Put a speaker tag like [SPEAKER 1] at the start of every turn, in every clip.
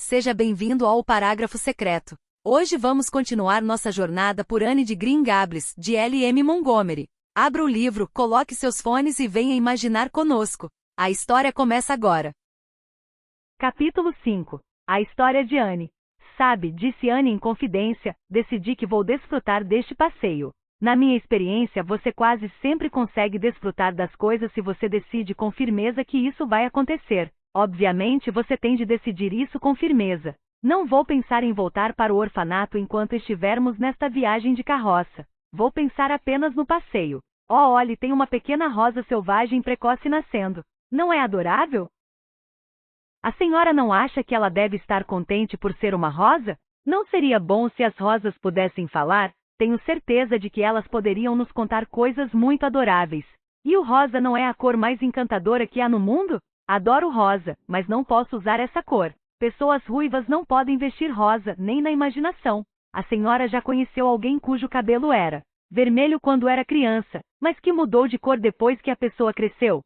[SPEAKER 1] Seja bem-vindo ao Parágrafo Secreto. Hoje vamos continuar nossa jornada por Anne de Green Gables, de L.M. Montgomery. Abra o livro, coloque seus fones e venha imaginar conosco. A história começa agora.
[SPEAKER 2] Capítulo 5. A história de Anne. Sabe, disse Anne em confidência, decidi que vou desfrutar deste passeio. Na minha experiência, você quase sempre consegue desfrutar das coisas se você decide com firmeza que isso vai acontecer. Obviamente, você tem de decidir isso com firmeza. Não vou pensar em voltar para o orfanato enquanto estivermos nesta viagem de carroça. Vou pensar apenas no passeio. Oh, olhe, tem uma pequena rosa selvagem precoce nascendo. Não é adorável? A senhora não acha que ela deve estar contente por ser uma rosa? Não seria bom se as rosas pudessem falar? Tenho certeza de que elas poderiam nos contar coisas muito adoráveis. E o rosa não é a cor mais encantadora que há no mundo? Adoro rosa, mas não posso usar essa cor. Pessoas ruivas não podem vestir rosa, nem na imaginação. A senhora já conheceu alguém cujo cabelo era vermelho quando era criança, mas que mudou de cor depois que a pessoa cresceu?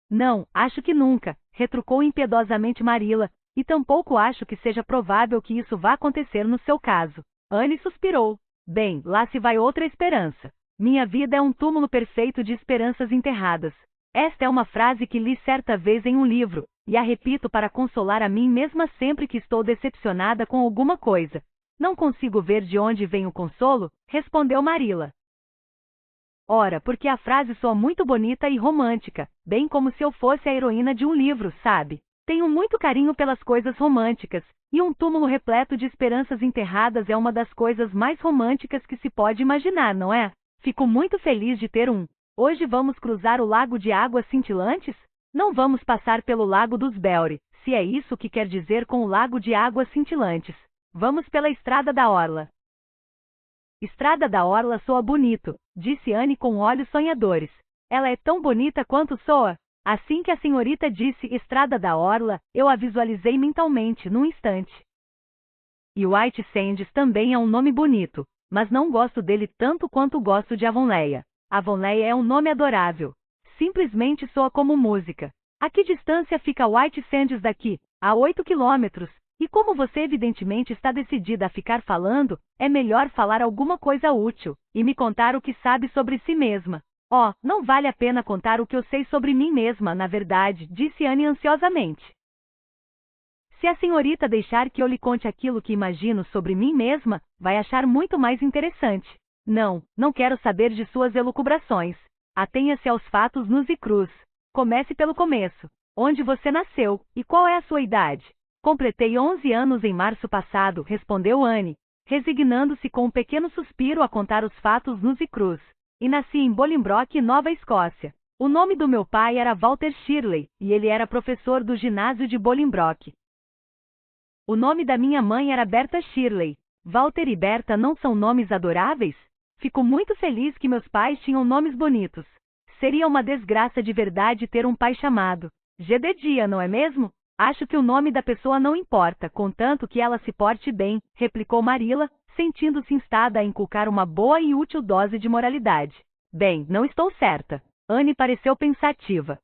[SPEAKER 2] Não, acho que nunca, retrucou impiedosamente Marilla, e tampouco acho que seja provável que isso vá acontecer no seu caso. Anne suspirou. Bem, lá se vai outra esperança. Minha vida é um túmulo perfeito de esperanças enterradas. Esta é uma frase que li certa vez em um livro, e a repito para consolar a mim mesma sempre que estou decepcionada com alguma coisa. Não consigo ver de onde vem o consolo, respondeu Marilla. Ora, porque a frase soa muito bonita e romântica, bem como se eu fosse a heroína de um livro, sabe? Tenho muito carinho pelas coisas românticas, e um túmulo repleto de esperanças enterradas é uma das coisas mais românticas que se pode imaginar, não é? Fico muito feliz de ter um. Hoje vamos cruzar o lago de águas cintilantes? Não vamos passar pelo lago dos Belry, se é isso que quer dizer com o lago de águas cintilantes. Vamos pela Estrada da Orla. Estrada da Orla soa bonito, disse Anne com olhos sonhadores. Ela é tão bonita quanto soa. Assim que a senhorita disse Estrada da Orla, eu a visualizei mentalmente num instante. E White Sands também é um nome bonito, mas não gosto dele tanto quanto gosto de Avonlea. Avonlea é um nome adorável. Simplesmente soa como música. A que distância fica White Sands daqui? A 8 quilômetros. E como você evidentemente está decidida a ficar falando, é melhor falar alguma coisa útil, e me contar o que sabe sobre si mesma. Oh, não vale a pena contar o que eu sei sobre mim mesma, na verdade, disse Anne ansiosamente. Se a senhorita deixar que eu lhe conte aquilo que imagino sobre mim mesma, vai achar muito mais interessante. Não, não quero saber de suas elucubrações. Atenha-se aos fatos nus e crus. Comece pelo começo. Onde você nasceu, e qual é a sua idade? Completei 11 anos em março passado, respondeu Anne, resignando-se com um pequeno suspiro a contar os fatos nus e crus. E nasci em Bolingbroke, Nova Escócia. O nome do meu pai era Walter Shirley, e ele era professor do ginásio de Bolingbroke. O nome da minha mãe era Berta Shirley. Walter e Berta não são nomes adoráveis? Fico muito feliz que meus pais tinham nomes bonitos. Seria uma desgraça de verdade ter um pai chamado Jedediah, não é mesmo? Acho que o nome da pessoa não importa, contanto que ela se porte bem, replicou Marilla, sentindo-se instada a inculcar uma boa e útil dose de moralidade. Bem, não estou certa. Anne pareceu pensativa.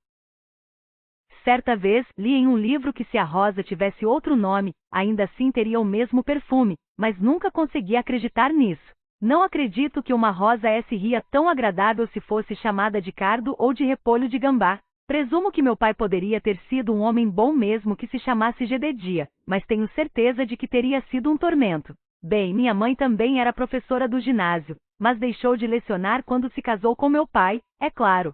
[SPEAKER 2] Certa vez, li em um livro que se a rosa tivesse outro nome, ainda assim teria o mesmo perfume, mas nunca consegui acreditar nisso. Não acredito que uma rosa seria tão agradável se fosse chamada de cardo ou de repolho de gambá. Presumo que meu pai poderia ter sido um homem bom mesmo que se chamasse Jedediah, mas tenho certeza de que teria sido um tormento. Bem, minha mãe também era professora do ginásio, mas deixou de lecionar quando se casou com meu pai, é claro.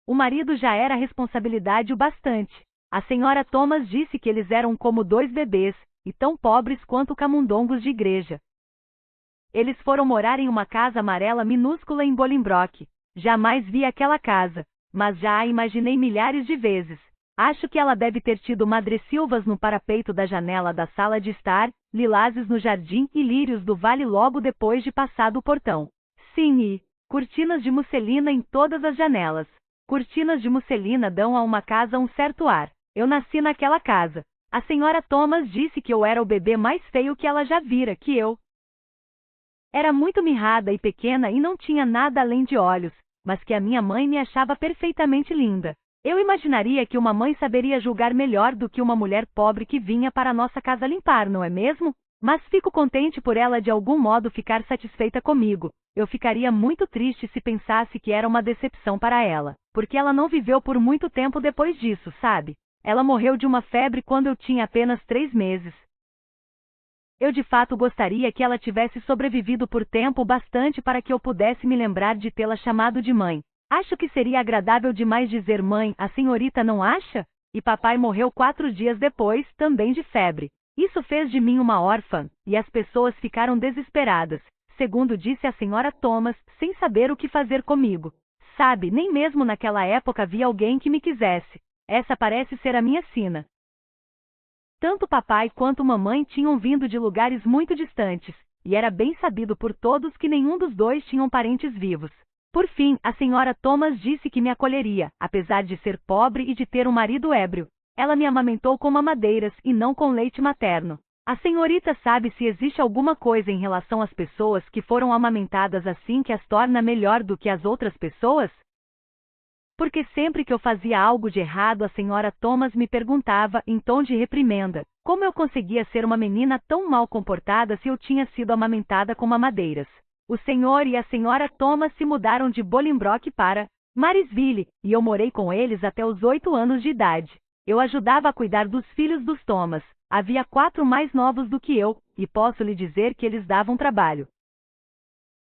[SPEAKER 2] O marido já era responsabilidade o bastante. A senhora Thomas disse que eles eram como dois bebês, e tão pobres quanto camundongos de igreja. Eles foram morar em uma casa amarela minúscula em Bolingbroke. Jamais vi aquela casa, mas já a imaginei milhares de vezes. Acho que ela deve ter tido madressilvas no parapeito da janela da sala de estar, lilazes no jardim e lírios do vale logo depois de passado o portão. Sim, e cortinas de musselina em todas as janelas. Cortinas de musselina dão a uma casa um certo ar. Eu nasci naquela casa. A senhora Thomas disse que eu era o bebê mais feio que ela já vira, que eu era muito mirrada e pequena e não tinha nada além de olhos, mas que a minha mãe me achava perfeitamente linda. Eu imaginaria que uma mãe saberia julgar melhor do que uma mulher pobre que vinha para nossa casa limpar, não é mesmo? Mas fico contente por ela de algum modo ficar satisfeita comigo. Eu ficaria muito triste se pensasse que era uma decepção para ela, porque ela não viveu por muito tempo depois disso, sabe? Ela morreu de uma febre quando eu tinha apenas 3 meses. Eu de fato gostaria que ela tivesse sobrevivido por tempo bastante para que eu pudesse me lembrar de tê-la chamado de mãe. Acho que seria agradável demais dizer mãe, a senhorita não acha? E papai morreu 4 dias depois, também de febre. Isso fez de mim uma órfã, e as pessoas ficaram desesperadas, segundo disse a senhora Thomas, sem saber o que fazer comigo. Sabe, nem mesmo naquela época havia alguém que me quisesse. Essa parece ser a minha sina. Tanto papai quanto mamãe tinham vindo de lugares muito distantes, e era bem sabido por todos que nenhum dos dois tinham parentes vivos. Por fim, a senhora Thomas disse que me acolheria, apesar de ser pobre e de ter um marido ébrio. Ela me amamentou com mamadeiras e não com leite materno. A senhorita sabe se existe alguma coisa em relação às pessoas que foram amamentadas assim que as torna melhor do que as outras pessoas? Porque sempre que eu fazia algo de errado, a senhora Thomas me perguntava, em tom de reprimenda, como eu conseguia ser uma menina tão mal comportada se eu tinha sido amamentada com mamadeiras. O senhor e a senhora Thomas se mudaram de Bolingbroke para Marysville, e eu morei com eles até os 8 anos de idade. Eu ajudava a cuidar dos filhos dos Thomas. Havia 4 mais novos do que eu, e posso lhe dizer que eles davam trabalho.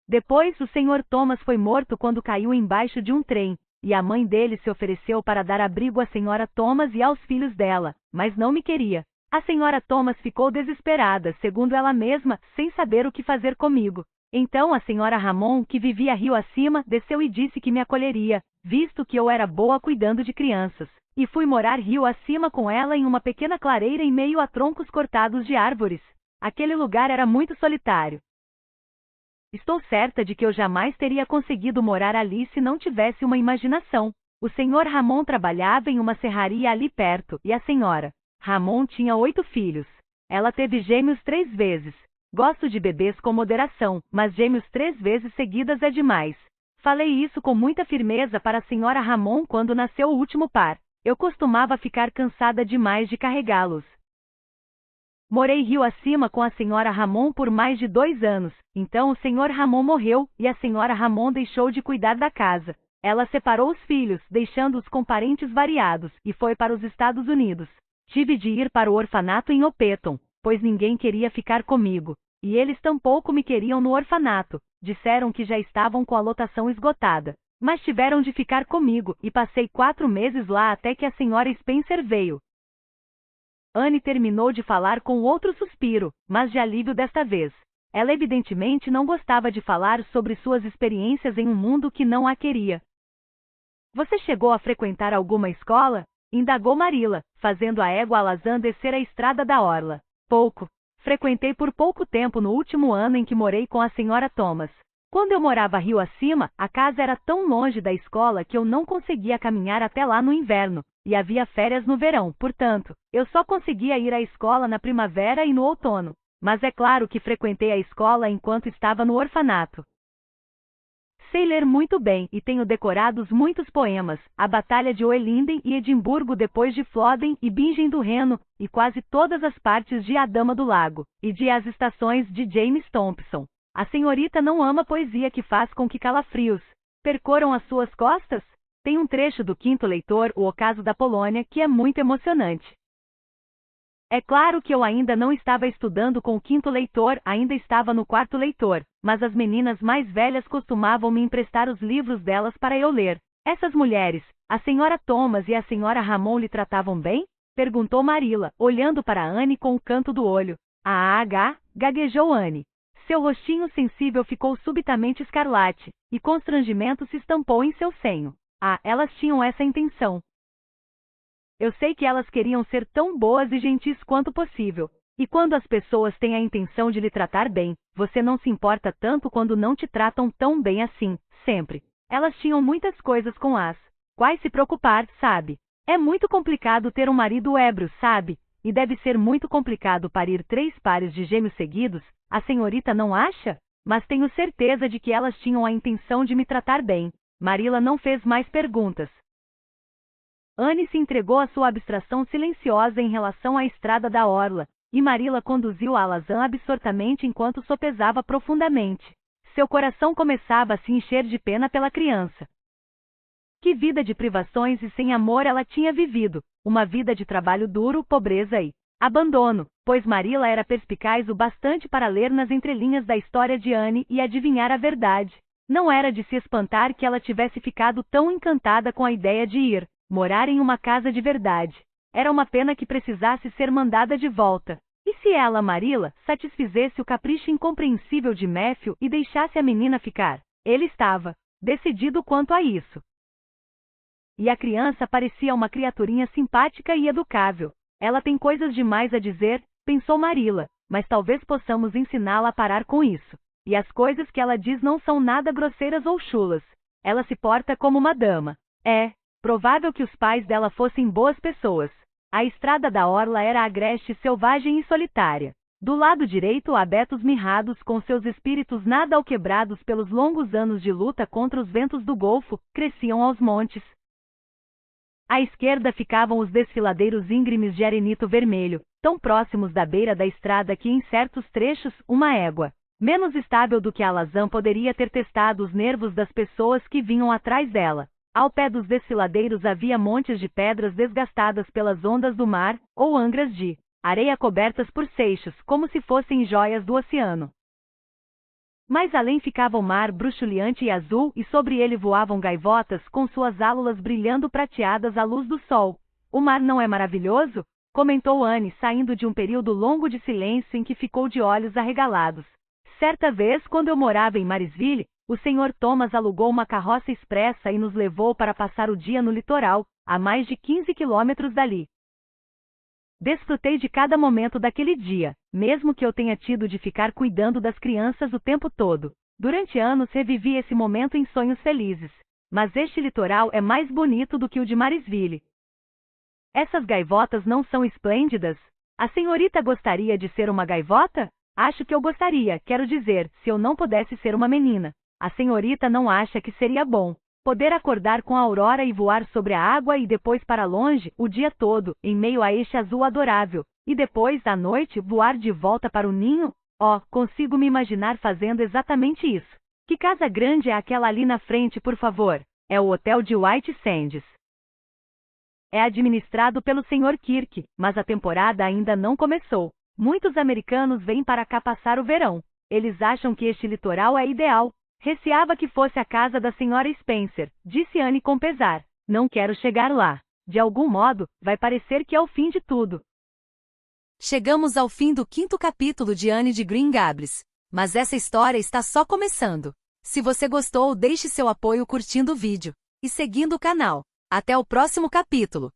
[SPEAKER 2] Depois, o senhor Thomas foi morto quando caiu embaixo de um trem, e a mãe dele se ofereceu para dar abrigo à senhora Thomas e aos filhos dela, mas não me queria. A senhora Thomas ficou desesperada, segundo ela mesma, sem saber o que fazer comigo. Então a senhora Ramon, que vivia rio acima, desceu e disse que me acolheria, visto que eu era boa cuidando de crianças. E fui morar rio acima com ela em uma pequena clareira em meio a troncos cortados de árvores. Aquele lugar era muito solitário. Estou certa de que eu jamais teria conseguido morar ali se não tivesse uma imaginação. O senhor Ramon trabalhava em uma serraria ali perto, e a senhora Ramon tinha 8 filhos. Ela teve gêmeos 3 vezes. Gosto de bebês com moderação, mas gêmeos 3 vezes seguidas é demais. Falei isso com muita firmeza para a senhora Ramon quando nasceu o último par. Eu costumava ficar cansada demais de carregá-los. Morei rio acima com a senhora Ramon por mais de 2 anos, então o senhor Ramon morreu, e a senhora Ramon deixou de cuidar da casa. Ela separou os filhos, deixando-os com parentes variados, e foi para os Estados Unidos. Tive de ir para o orfanato em Opeton, pois ninguém queria ficar comigo, e eles tampouco me queriam no orfanato. Disseram que já estavam com a lotação esgotada, mas tiveram de ficar comigo, e passei 4 meses lá até que a senhora Spencer veio. Anne terminou de falar com outro suspiro, mas de alívio desta vez. Ela evidentemente não gostava de falar sobre suas experiências em um mundo que não a queria. Você chegou a frequentar alguma escola? Indagou Marilla, fazendo a égua alazã descer a estrada da orla. Pouco. Frequentei por pouco tempo no último ano em que morei com a senhora Thomas. Quando eu morava rio acima, a casa era tão longe da escola que eu não conseguia caminhar até lá no inverno, e havia férias no verão, portanto, eu só conseguia ir à escola na primavera e no outono. Mas é claro que frequentei a escola enquanto estava no orfanato. Sei ler muito bem e tenho decorado muitos poemas, a Batalha de Oelinden e Edimburgo depois de Flodden e Bingen do Reno, e quase todas as partes de A Dama do Lago, e de As Estações de James Thompson. A senhorita não ama poesia que faz com que calafrios percorram as suas costas? Tem um trecho do quinto leitor, O Ocaso da Polônia, que é muito emocionante. É claro que eu ainda não estava estudando com o quinto leitor, ainda estava no quarto leitor, mas as meninas mais velhas costumavam me emprestar os livros delas para eu ler. Essas mulheres, a senhora Thomas e a senhora Ramon lhe tratavam bem? Perguntou Marilla, olhando para Anne com o canto do olho. Gaguejou Anne. Seu rostinho sensível ficou subitamente escarlate, e constrangimento se estampou em seu senho. Elas tinham essa intenção. Eu sei que elas queriam ser tão boas e gentis quanto possível. E quando as pessoas têm a intenção de lhe tratar bem, você não se importa tanto quando não te tratam tão bem assim, sempre. Elas tinham muitas coisas com as quais se preocupar, sabe? É muito complicado ter um marido ébrio, sabe? E deve ser muito complicado parir 3 pares de gêmeos seguidos, a senhorita não acha? Mas tenho certeza de que elas tinham a intenção de me tratar bem. Marilla não fez mais perguntas. Anne se entregou à sua abstração silenciosa em relação à estrada da orla, e Marilla conduziu a Alazan absortamente enquanto sopesava profundamente. Seu coração começava a se encher de pena pela criança. Que vida de privações e sem amor ela tinha vivido, uma vida de trabalho duro, pobreza e abandono, pois Marilla era perspicaz o bastante para ler nas entrelinhas da história de Anne e adivinhar a verdade. Não era de se espantar que ela tivesse ficado tão encantada com a ideia de ir morar em uma casa de verdade. Era uma pena que precisasse ser mandada de volta. E se ela, Marilla, satisfizesse o capricho incompreensível de Matthew e deixasse a menina ficar? Ele estava decidido quanto a isso. E a criança parecia uma criaturinha simpática e educável. Ela tem coisas demais a dizer, pensou Marilla, mas talvez possamos ensiná-la a parar com isso. E as coisas que ela diz não são nada grosseiras ou chulas. Ela se porta como uma dama. É provável que os pais dela fossem boas pessoas. A estrada da orla era agreste, selvagem e solitária. Do lado direito, abetos mirrados com seus espíritos nada alquebrados pelos longos anos de luta contra os ventos do Golfo, cresciam aos montes. À esquerda ficavam os desfiladeiros íngremes de arenito vermelho, tão próximos da beira da estrada que em certos trechos, uma égua menos estável do que a Alazan poderia ter testado os nervos das pessoas que vinham atrás dela. Ao pé dos desfiladeiros havia montes de pedras desgastadas pelas ondas do mar, ou angras de areia cobertas por seixos, como se fossem joias do oceano. Mais além ficava o mar bruxuleante e azul, e sobre ele voavam gaivotas com suas álulas brilhando prateadas à luz do sol. O mar não é maravilhoso? Comentou Anne, saindo de um período longo de silêncio em que ficou de olhos arregalados. Certa vez, quando eu morava em Marysville, o Sr. Thomas alugou uma carroça expressa e nos levou para passar o dia no litoral, a mais de 15 quilômetros dali. Desfrutei de cada momento daquele dia, mesmo que eu tenha tido de ficar cuidando das crianças o tempo todo. Durante anos revivi esse momento em sonhos felizes. Mas este litoral é mais bonito do que o de Marysville. Essas gaivotas não são esplêndidas? A senhorita gostaria de ser uma gaivota? Acho que eu gostaria, quero dizer, se eu não pudesse ser uma menina. A senhorita não acha que seria bom poder acordar com a aurora e voar sobre a água e depois para longe, o dia todo, em meio a este azul adorável, e depois, à noite, voar de volta para o ninho? Oh, consigo me imaginar fazendo exatamente isso. Que casa grande é aquela ali na frente, por favor? É o hotel de White Sands. É administrado pelo Sr. Kirk, mas a temporada ainda não começou. Muitos americanos vêm para cá passar o verão. Eles acham que este litoral é ideal. Receava que fosse a casa da Sra. Spencer, disse Anne com pesar. Não quero chegar lá. De algum modo, vai parecer que é o fim de tudo.
[SPEAKER 1] Chegamos ao fim do 5º capítulo de Anne de Green Gables. Mas essa história está só começando. Se você gostou, deixe seu apoio curtindo o vídeo e seguindo o canal. Até o próximo capítulo.